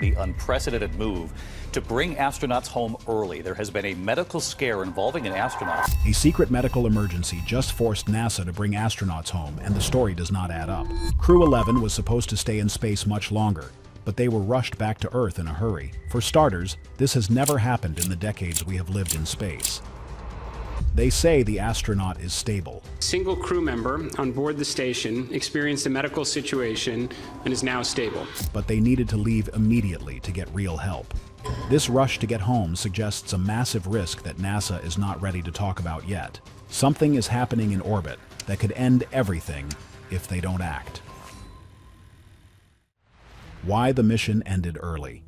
The unprecedented move to bring astronauts home early. There has been a medical scare involving an astronaut. A secret medical emergency just forced NASA to bring astronauts home, and the story does not add up. Crew 11 was supposed to stay in space much longer, but they were rushed back to Earth in a hurry. For starters, this has never happened in the decades we have lived in space. They say the astronaut is stable. Single crew member on board the station experienced a medical situation and is now stable. But they needed to leave immediately to get real help. This rush to get home suggests a massive risk that NASA is not ready to talk about yet. Something is happening in orbit that could end everything if they don't act. Why the mission ended early.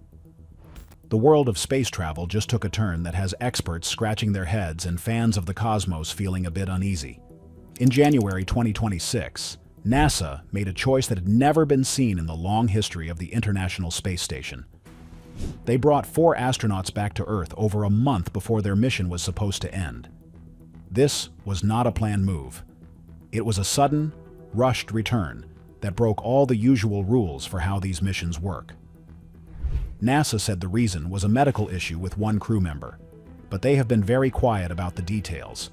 The world of space travel just took a turn that has experts scratching their heads and fans of the cosmos feeling a bit uneasy. In January 2026, NASA made a choice that had never been seen in the long history of the International Space Station. They brought 4 astronauts back to Earth over a month before their mission was supposed to end. This was not a planned move. It was a sudden, rushed return that broke all the usual rules for how these missions work. NASA said the reason was a medical issue with one crew member, but they have been very quiet about the details.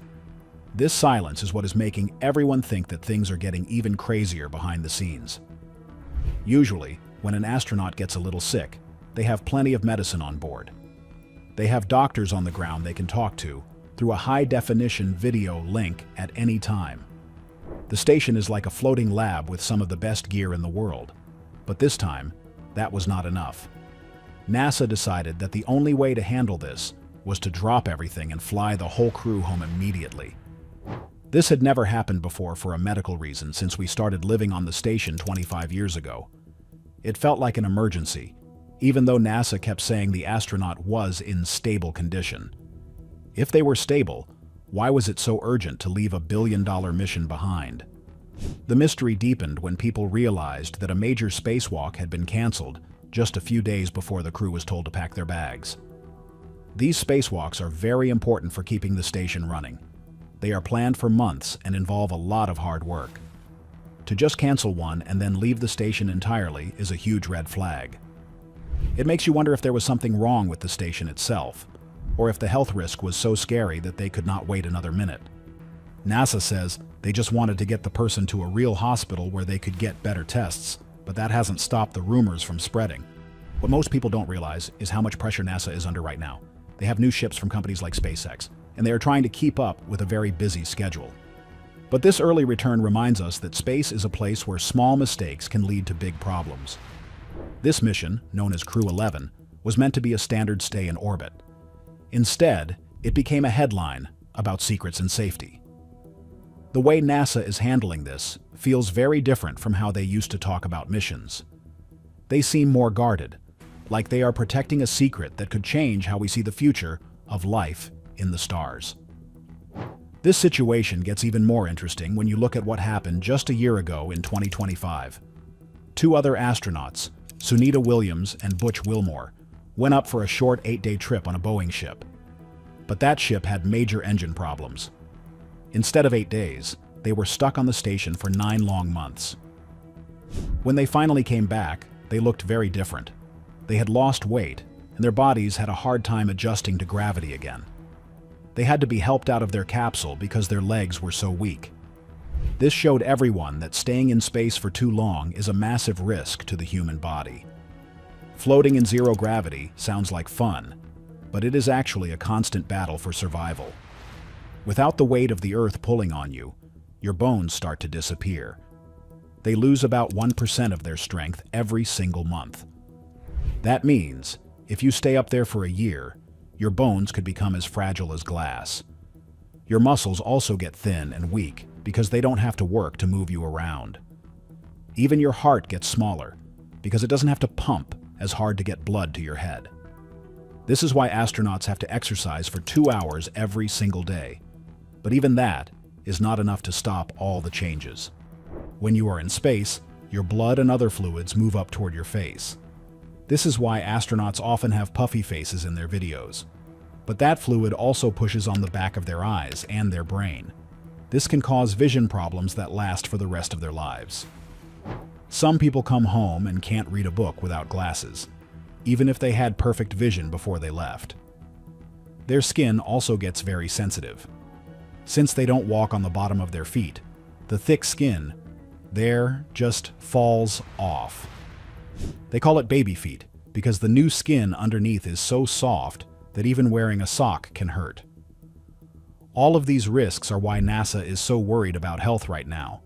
This silence is what is making everyone think that things are getting even crazier behind the scenes. Usually, when an astronaut gets a little sick, they have plenty of medicine on board. They have doctors on the ground they can talk to through a high-definition video link at any time. The station is like a floating lab with some of the best gear in the world. But this time, that was not enough. NASA decided that the only way to handle this was to drop everything and fly the whole crew home immediately. This had never happened before for a medical reason since we started living on the station 25 years ago. It felt like an emergency, even though NASA kept saying the astronaut was in stable condition. If they were stable, why was it so urgent to leave a billion-dollar mission behind? The mystery deepened when people realized that a major spacewalk had been canceled just a few days before the crew was told to pack their bags. These spacewalks are very important for keeping the station running. They are planned for months and involve a lot of hard work. To just cancel one and then leave the station entirely is a huge red flag. It makes you wonder if there was something wrong with the station itself, or if the health risk was so scary that they could not wait another minute. NASA says they just wanted to get the person to a real hospital where they could get better tests, but that hasn't stopped the rumors from spreading. What most people don't realize is how much pressure NASA is under right now. They have new ships from companies like SpaceX, and they are trying to keep up with a very busy schedule. But this early return reminds us that space is a place where small mistakes can lead to big problems. This mission, known as Crew 11, was meant to be a standard stay in orbit. Instead, it became a headline about secrets and safety. The way NASA is handling this feels very different from how they used to talk about missions. They seem more guarded, like they are protecting a secret that could change how we see the future of life in the stars. This situation gets even more interesting when you look at what happened just a year ago in 2025. 2 other astronauts, Sunita Williams and Butch Wilmore, went up for a short 8-day trip on a Boeing ship. But that ship had major engine problems. Instead of 8 days, they were stuck on the station for 9 long months. When they finally came back, they looked very different. They had lost weight, and their bodies had a hard time adjusting to gravity again. They had to be helped out of their capsule because their legs were so weak. This showed everyone that staying in space for too long is a massive risk to the human body. Floating in zero gravity sounds like fun, but it is actually a constant battle for survival. Without the weight of the Earth pulling on you, your bones start to disappear. They lose about 1% of their strength every single month. That means, if you stay up there for a year, your bones could become as fragile as glass. Your muscles also get thin and weak because they don't have to work to move you around. Even your heart gets smaller because it doesn't have to pump as hard to get blood to your head. This is why astronauts have to exercise for 2 hours every single day. But even that is not enough to stop all the changes. When you are in space, your blood and other fluids move up toward your face. This is why astronauts often have puffy faces in their videos. But that fluid also pushes on the back of their eyes and their brain. This can cause vision problems that last for the rest of their lives. Some people come home and can't read a book without glasses. even if they had perfect vision before they left. Their skin also gets very sensitive. Since they don't walk on the bottom of their feet, the thick skin there just falls off. They call it baby feet because the new skin underneath is so soft that even wearing a sock can hurt. All of these risks are why NASA is so worried about health right now.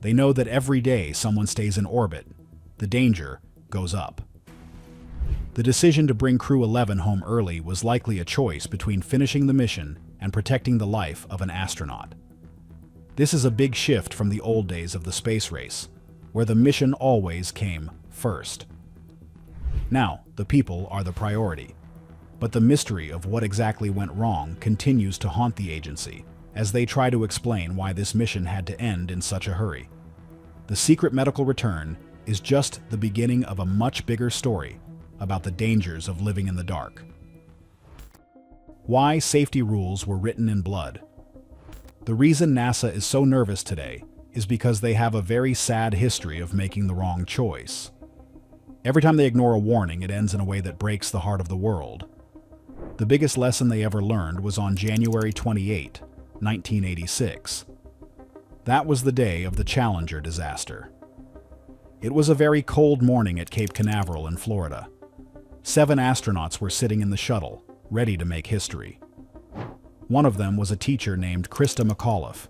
They know that every day someone stays in orbit, the danger goes up. The decision to bring Crew 11 home early was likely a choice between finishing the mission and protecting the life of an astronaut. This is a big shift from the old days of the space race, where the mission always came first. Now, the people are the priority. But the mystery of what exactly went wrong continues to haunt the agency as they try to explain why this mission had to end in such a hurry. The secret medical return is just the beginning of a much bigger story about the dangers of living in the dark. Why safety rules were written in blood. The reason NASA is so nervous today is because they have a very sad history of making the wrong choice. Every time they ignore a warning, it ends in a way that breaks the heart of the world. The biggest lesson they ever learned was on January 28, 1986. That was the day of the Challenger disaster. It was a very cold morning at Cape Canaveral in Florida. 7 astronauts were sitting in the shuttle, ready to make history. One of them was a teacher named Christa McAuliffe.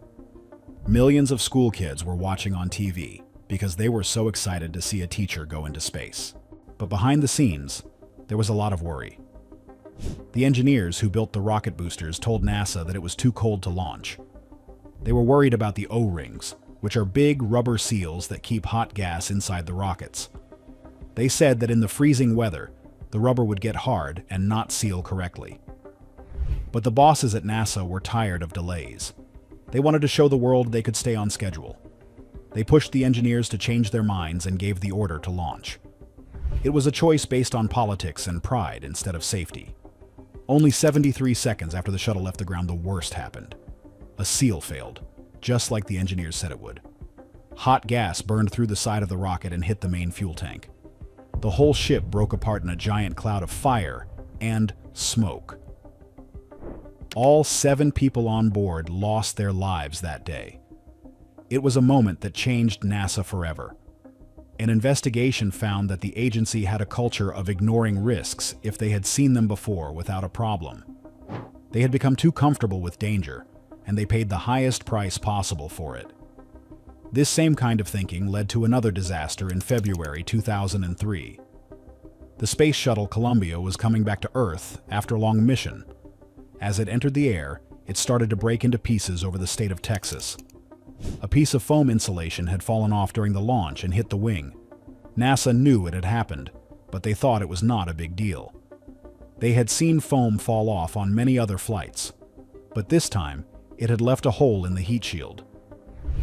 Millions of school kids were watching on TV because they were so excited to see a teacher go into space. But behind the scenes, there was a lot of worry. The engineers who built the rocket boosters told NASA that it was too cold to launch. They were worried about the O-rings, which are big rubber seals that keep hot gas inside the rockets. They said that in the freezing weather, the rubber would get hard and not seal correctly. But the bosses at NASA were tired of delays. They wanted to show the world they could stay on schedule. They pushed the engineers to change their minds and gave the order to launch. It was a choice based on politics and pride instead of safety. Only 73 seconds after the shuttle left the ground, the worst happened. A seal failed, just like the engineers said it would. Hot gas burned through the side of the rocket and hit the main fuel tank. The whole ship broke apart in a giant cloud of fire and smoke. All 7 people on board lost their lives that day. It was a moment that changed NASA forever. An investigation found that the agency had a culture of ignoring risks if they had seen them before without a problem. They had become too comfortable with danger, and they paid the highest price possible for it. This same kind of thinking led to another disaster in February 2003. The space shuttle Columbia was coming back to Earth after a long mission. As it entered the air, it started to break into pieces over the state of Texas. A piece of foam insulation had fallen off during the launch and hit the wing. NASA knew it had happened, but they thought it was not a big deal. They had seen foam fall off on many other flights, but this time it had left a hole in the heat shield.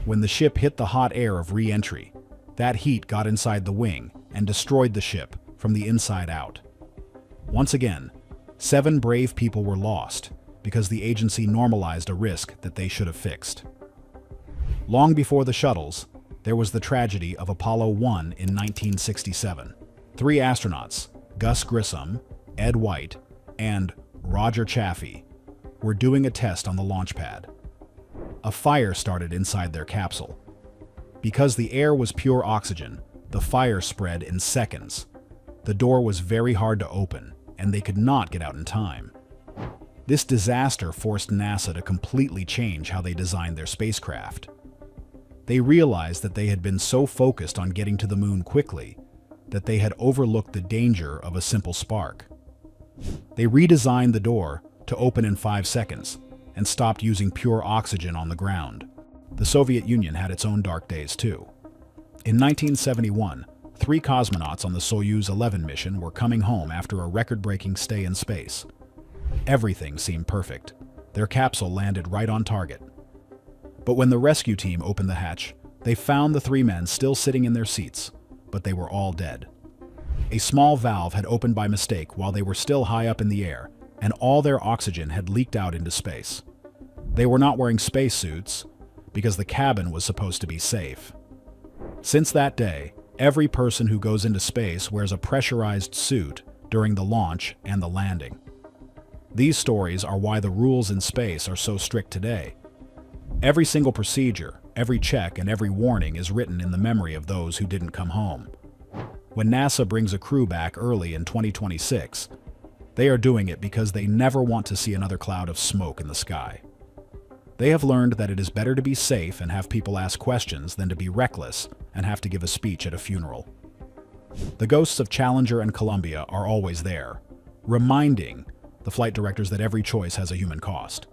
When the ship hit the hot air of re-entry, that heat got inside the wing and destroyed the ship from the inside out. Once again, 7 brave people were lost because the agency normalized a risk that they should have fixed. Long before the shuttles, there was the tragedy of Apollo 1 in 1967. 3 astronauts, Gus Grissom, Ed White, and Roger Chaffee, were doing a test on the launch pad. A fire started inside their capsule. Because the air was pure oxygen, the fire spread in seconds. The door was very hard to open, and they could not get out in time. This disaster forced NASA to completely change how they designed their spacecraft. They realized that they had been so focused on getting to the moon quickly that they had overlooked the danger of a simple spark. They redesigned the door to open in 5 seconds and stopped using pure oxygen on the ground. The Soviet Union had its own dark days too. In 1971, 3 cosmonauts on the Soyuz 11 mission were coming home after a record-breaking stay in space. Everything seemed perfect. Their capsule landed right on target. But when the rescue team opened the hatch, they found the 3 men still sitting in their seats, but they were all dead. A small valve had opened by mistake while they were still high up in the air, and all their oxygen had leaked out into space. They were not wearing spacesuits because the cabin was supposed to be safe. Since that day, Every person who goes into space wears a pressurized suit during the launch and the landing. These stories are why the rules in space are so strict today. Every single procedure, every check, and every warning is written in the memory of those who didn't come home. When NASA brings a crew back early in 2026, they are doing it because they never want to see another cloud of smoke in the sky. They have learned that it is better to be safe and have people ask questions than to be reckless and have to give a speech at a funeral. The ghosts of Challenger and Columbia are always there, reminding the flight directors that every choice has a human cost.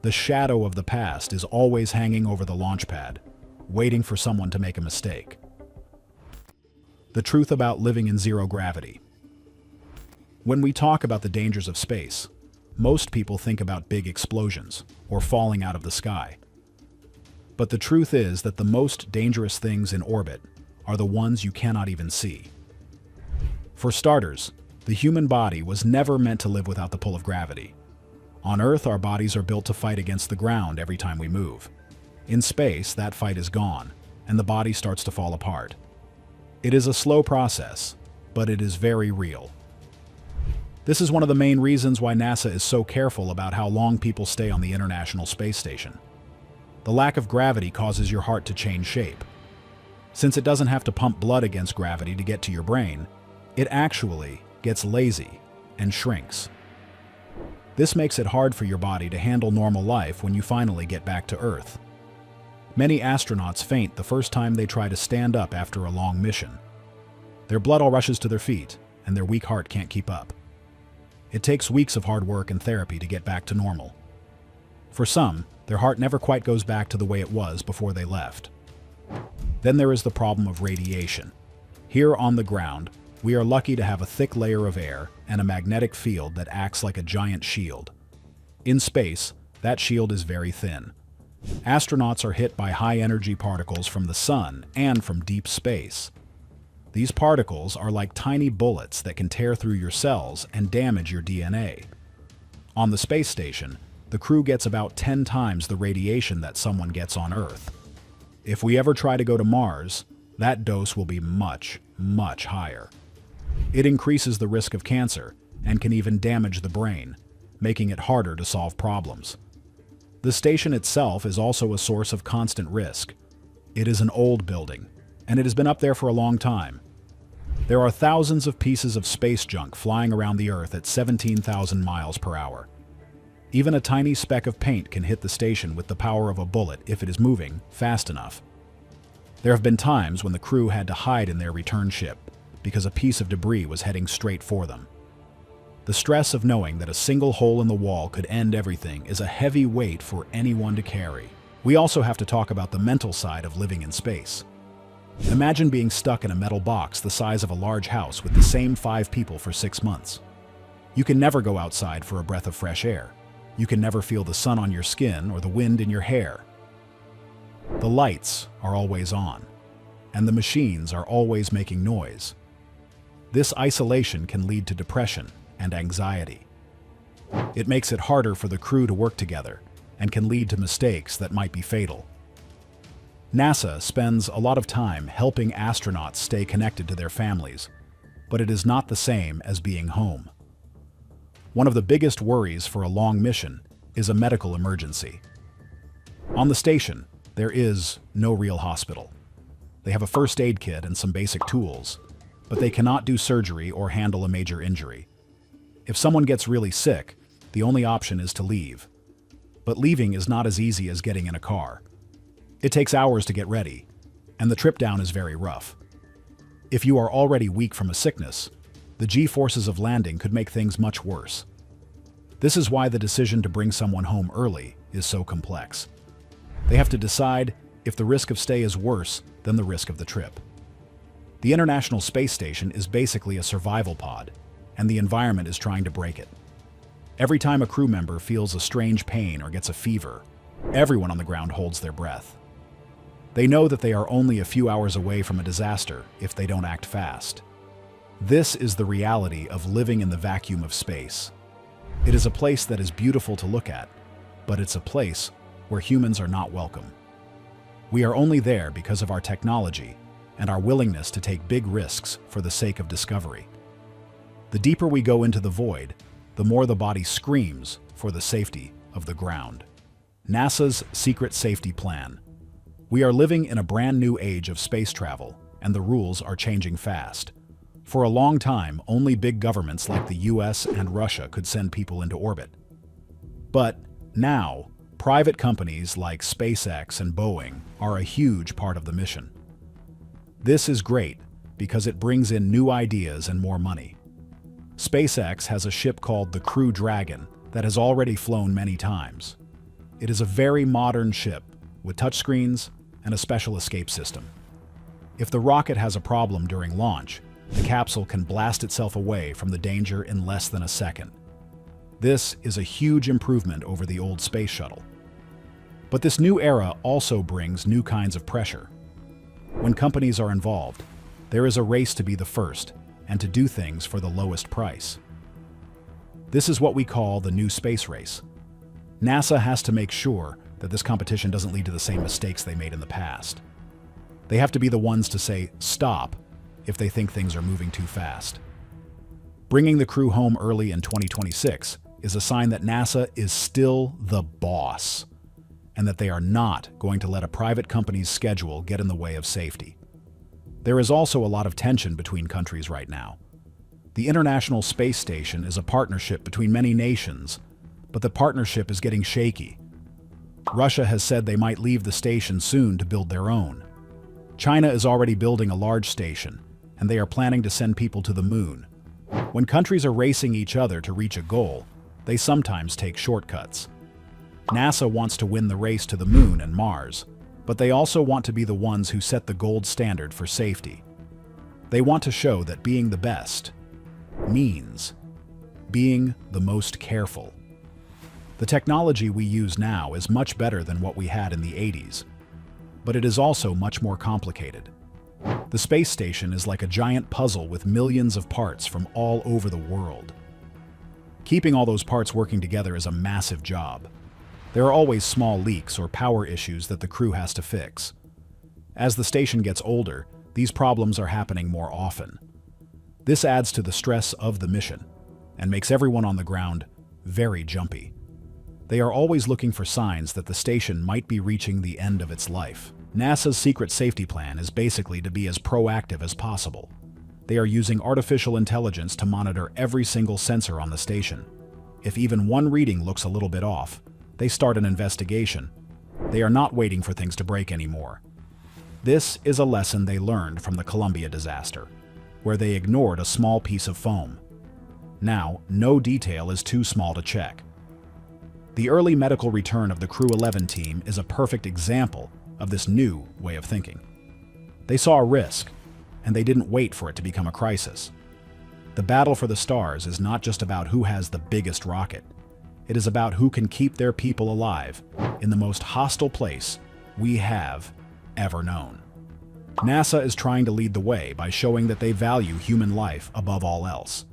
The shadow of the past is always hanging over the launch pad, waiting for someone to make a mistake. The truth about living in zero gravity. When we talk about the dangers of space, most people think about big explosions or falling out of the sky. But the truth is that the most dangerous things in orbit are the ones you cannot even see. For starters, the human body was never meant to live without the pull of gravity. On Earth, our bodies are built to fight against the ground every time we move. In space, that fight is gone, and the body starts to fall apart. It is a slow process, but it is very real. This is one of the main reasons why NASA is so careful about how long people stay on the International Space Station. The lack of gravity causes your heart to change shape. Since it doesn't have to pump blood against gravity to get to your brain, it actually gets lazy and shrinks. This makes it hard for your body to handle normal life when you finally get back to Earth. Many astronauts faint the first time they try to stand up after a long mission. Their blood all rushes to their feet, and their weak heart can't keep up. It takes weeks of hard work and therapy to get back to normal. For some, their heart never quite goes back to the way it was before they left. Then there is the problem of radiation. Here on the ground, we are lucky to have a thick layer of air and a magnetic field that acts like a giant shield. In space, that shield is very thin. Astronauts are hit by high-energy particles from the sun and from deep space. These particles are like tiny bullets that can tear through your cells and damage your DNA. On the space station, the crew gets about 10 times the radiation that someone gets on Earth. If we ever try to go to Mars, that dose will be much, much higher. It increases the risk of cancer and can even damage the brain, making it harder to solve problems. The station itself is also a source of constant risk. It is an old building, and it has been up there for a long time. There are thousands of pieces of space junk flying around the Earth at 17,000 miles per hour. Even a tiny speck of paint can hit the station with the power of a bullet if it is moving fast enough. There have been times when the crew had to hide in their return ship because a piece of debris was heading straight for them. The stress of knowing that a single hole in the wall could end everything is a heavy weight for anyone to carry. We also have to talk about the mental side of living in space. Imagine being stuck in a metal box the size of a large house with the same 5 people for 6 months. You can never go outside for a breath of fresh air. You can never feel the sun on your skin or the wind in your hair. The lights are always on, and the machines are always making noise. This isolation can lead to depression and anxiety. It makes it harder for the crew to work together and can lead to mistakes that might be fatal. NASA spends a lot of time helping astronauts stay connected to their families, but it is not the same as being home. One of the biggest worries for a long mission is a medical emergency. On the station, there is no real hospital. They have a first aid kit and some basic tools, but they cannot do surgery or handle a major injury. If someone gets really sick, the only option is to leave. But leaving is not as easy as getting in a car. It takes hours to get ready, and the trip down is very rough. If you are already weak from a sickness, the G-forces of landing could make things much worse. This is why the decision to bring someone home early is so complex. They have to decide if the risk of stay is worse than the risk of the trip. The International Space Station is basically a survival pod, and the environment is trying to break it. Every time a crew member feels a strange pain or gets a fever, everyone on the ground holds their breath. They know that they are only a few hours away from a disaster if they don't act fast. This is the reality of living in the vacuum of space. It is a place that is beautiful to look at, but it's a place where humans are not welcome. We are only there because of our technology, and our willingness to take big risks for the sake of discovery. The deeper we go into the void, the more the body screams for the safety of the ground. NASA's Secret Safety Plan. We are living in a brand new age of space travel, and the rules are changing fast. For a long time, only big governments like the US and Russia could send people into orbit. But now, private companies like SpaceX and Boeing are a huge part of the mission. This is great because it brings in new ideas and more money. SpaceX has a ship called the Crew Dragon that has already flown many times. It is a very modern ship with touchscreens and a special escape system. If the rocket has a problem during launch, the capsule can blast itself away from the danger in less than a second. This is a huge improvement over the old space shuttle. But this new era also brings new kinds of pressure. When companies are involved, there is a race to be the first and to do things for the lowest price. This is what we call the new space race. NASA has to make sure that this competition doesn't lead to the same mistakes they made in the past. They have to be the ones to say stop if they think things are moving too fast. Bringing the crew home early in 2026 is a sign that NASA is still the boss, and that they are not going to let a private company's schedule get in the way of safety. There is also a lot of tension between countries right now. The International Space Station is a partnership between many nations, but the partnership is getting shaky. Russia has said they might leave the station soon to build their own. China is already building a large station, and they are planning to send people to the moon. When countries are racing each other to reach a goal, they sometimes take shortcuts. NASA wants to win the race to the moon and Mars, but they also want to be the ones who set the gold standard for safety. They want to show that being the best means being the most careful. The technology we use now is much better than what we had in the 80s, but it is also much more complicated. The space station is like a giant puzzle with millions of parts from all over the world. Keeping all those parts working together is a massive job. There are always small leaks or power issues that the crew has to fix. As the station gets older, these problems are happening more often. This adds to the stress of the mission and makes everyone on the ground very jumpy. They are always looking for signs that the station might be reaching the end of its life. NASA's Secret Safety Plan is basically to be as proactive as possible. They are using artificial intelligence to monitor every single sensor on the station. If even one reading looks a little bit off, they start an investigation. They are not waiting for things to break anymore. This is a lesson they learned from the Columbia disaster, where they ignored a small piece of foam. Now, no detail is too small to check. The early medical return of the Crew 11 team is a perfect example of this new way of thinking. They saw a risk, and they didn't wait for it to become a crisis. The battle for the stars is not just about who has the biggest rocket. It is about who can keep their people alive in the most hostile place we have ever known. NASA is trying to lead the way by showing that they value human life above all else.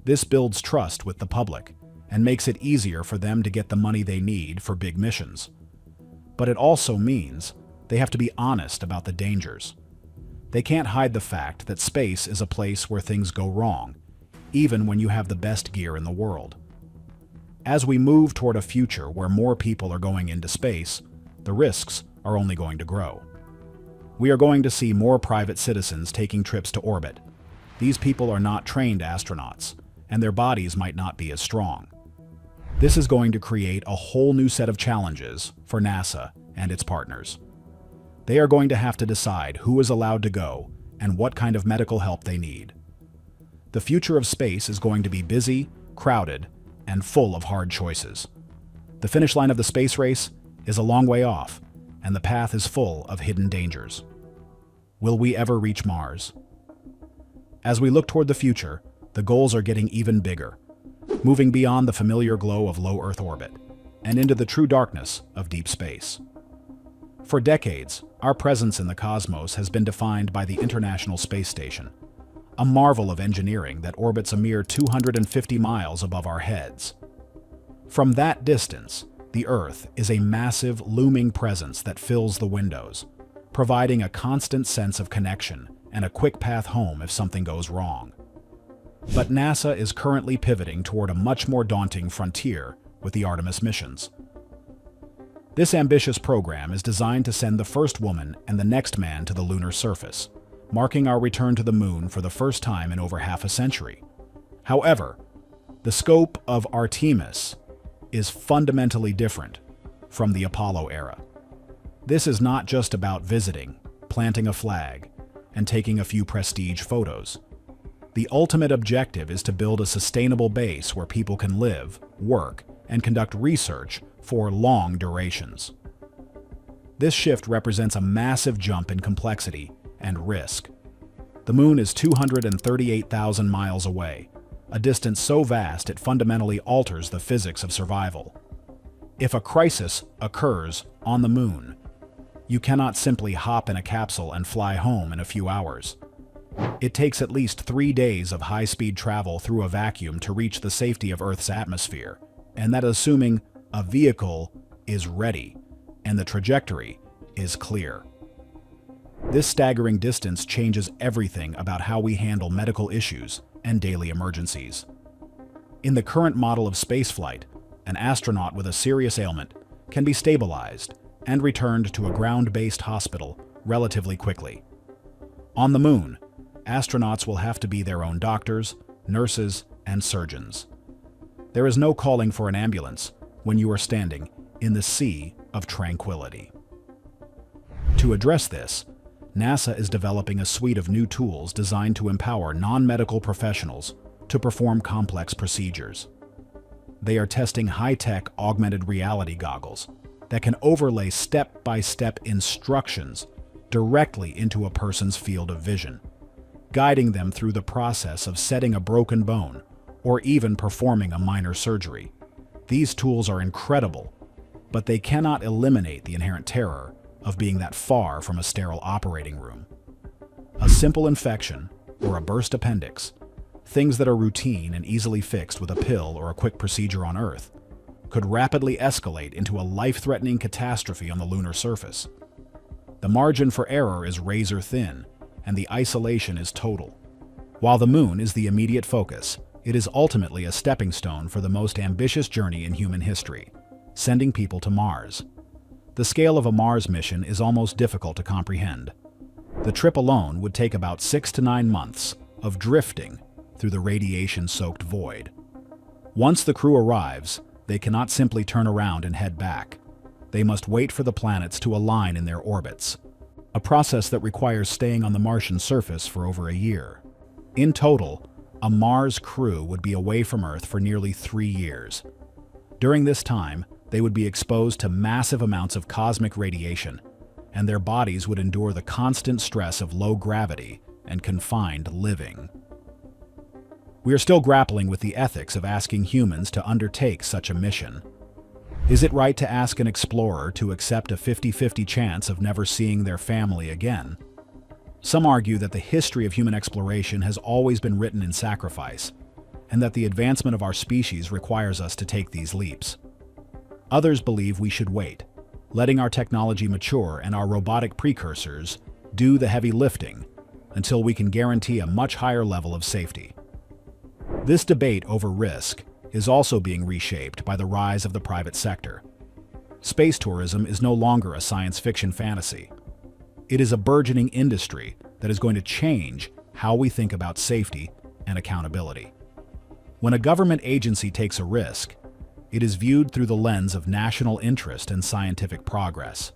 This builds trust with the public and makes it easier for them to get the money they need for big missions. But it also means they have to be honest about the dangers. They can't hide the fact that space is a place where things go wrong, even when you have the best gear in the world. As we move toward a future where more people are going into space, the risks are only going to grow. We are going to see more private citizens taking trips to orbit. These people are not trained astronauts, and their bodies might not be as strong. This is going to create a whole new set of challenges for NASA and its partners. They are going to have to decide who is allowed to go and what kind of medical help they need. The future of space is going to be busy, crowded, and full of hard choices. The finish line of the space race is a long way off, and the path is full of hidden dangers. Will we ever reach Mars? As we look toward the future, the goals are getting even bigger, moving beyond the familiar glow of low Earth orbit and into the true darkness of deep space. For decades, our presence in the cosmos has been defined by the International Space Station, a marvel of engineering that orbits a mere 250 miles above our heads. From that distance, the Earth is a massive, looming presence that fills the windows, providing a constant sense of connection and a quick path home if something goes wrong. But NASA is currently pivoting toward a much more daunting frontier with the Artemis missions. This ambitious program is designed to send the first woman and the next man to the lunar surface, marking our return to the moon for the first time in over half a century. However, the scope of Artemis is fundamentally different from the Apollo era. This is not just about visiting, planting a flag, and taking a few prestige photos. The ultimate objective is to build a sustainable base where people can live, work, and conduct research for long durations. This shift represents a massive jump in complexity and risk. The moon is 238,000 miles away, a distance so vast it fundamentally alters the physics of survival. If a crisis occurs on the moon, you cannot simply hop in a capsule and fly home in a few hours. It takes at least 3 days of high-speed travel through a vacuum to reach the safety of Earth's atmosphere, and that assuming a vehicle is ready and the trajectory is clear. This staggering distance changes everything about how we handle medical issues and daily emergencies. In the current model of spaceflight, an astronaut with a serious ailment can be stabilized and returned to a ground-based hospital relatively quickly. On the moon, astronauts will have to be their own doctors, nurses, and surgeons. There is no calling for an ambulance when you are standing in the sea of tranquility. To address this, NASA is developing a suite of new tools designed to empower non-medical professionals to perform complex procedures. They are testing high-tech augmented reality goggles that can overlay step-by-step instructions directly into a person's field of vision, guiding them through the process of setting a broken bone or even performing a minor surgery. These tools are incredible, but they cannot eliminate the inherent terror of being that far from a sterile operating room. A simple infection or a burst appendix, things that are routine and easily fixed with a pill or a quick procedure on Earth, could rapidly escalate into a life-threatening catastrophe on the lunar surface. The margin for error is razor thin, and the isolation is total. While the moon is the immediate focus, it is ultimately a stepping stone for the most ambitious journey in human history, sending people to Mars. The scale of a Mars mission is almost difficult to comprehend. The trip alone would take about 6 to 9 months of drifting through the radiation-soaked void. Once the crew arrives, they cannot simply turn around and head back. They must wait for the planets to align in their orbits, a process that requires staying on the Martian surface for over a year. In total, a Mars crew would be away from Earth for nearly 3 years. During this time, they would be exposed to massive amounts of cosmic radiation, and their bodies would endure the constant stress of low gravity and confined living. We are still grappling with the ethics of asking humans to undertake such a mission. Is it right to ask an explorer to accept a 50-50 chance of never seeing their family again? Some argue that the history of human exploration has always been written in sacrifice, and that the advancement of our species requires us to take these leaps. Others believe we should wait, letting our technology mature and our robotic precursors do the heavy lifting until we can guarantee a much higher level of safety. This debate over risk is also being reshaped by the rise of the private sector. Space tourism is no longer a science fiction fantasy. It is a burgeoning industry that is going to change how we think about safety and accountability. When a government agency takes a risk, it is viewed through the lens of national interest and scientific progress.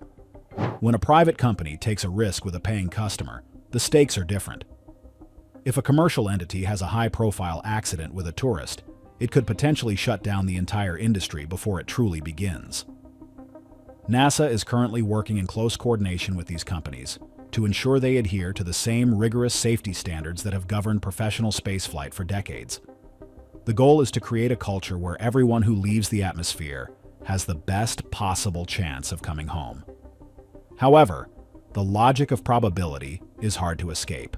When a private company takes a risk with a paying customer, the stakes are different. If a commercial entity has a high-profile accident with a tourist, it could potentially shut down the entire industry before it truly begins. NASA is currently working in close coordination with these companies to ensure they adhere to the same rigorous safety standards that have governed professional spaceflight for decades. The goal is to create a culture where everyone who leaves the atmosphere has the best possible chance of coming home. However, the logic of probability is hard to escape.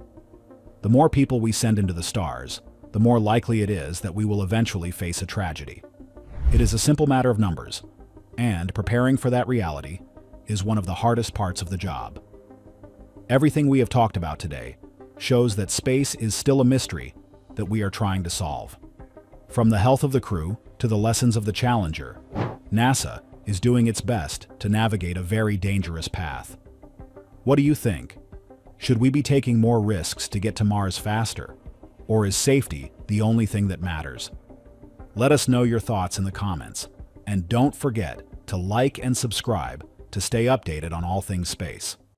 The more people we send into the stars, the more likely it is that we will eventually face a tragedy. It is a simple matter of numbers, and preparing for that reality is one of the hardest parts of the job. Everything we have talked about today shows that space is still a mystery that we are trying to solve. From the health of the crew to the lessons of the Challenger, NASA is doing its best to navigate a very dangerous path. What do you think? Should we be taking more risks to get to Mars faster? Or is safety the only thing that matters? Let us know your thoughts in the comments. And don't forget to like and subscribe to stay updated on all things space.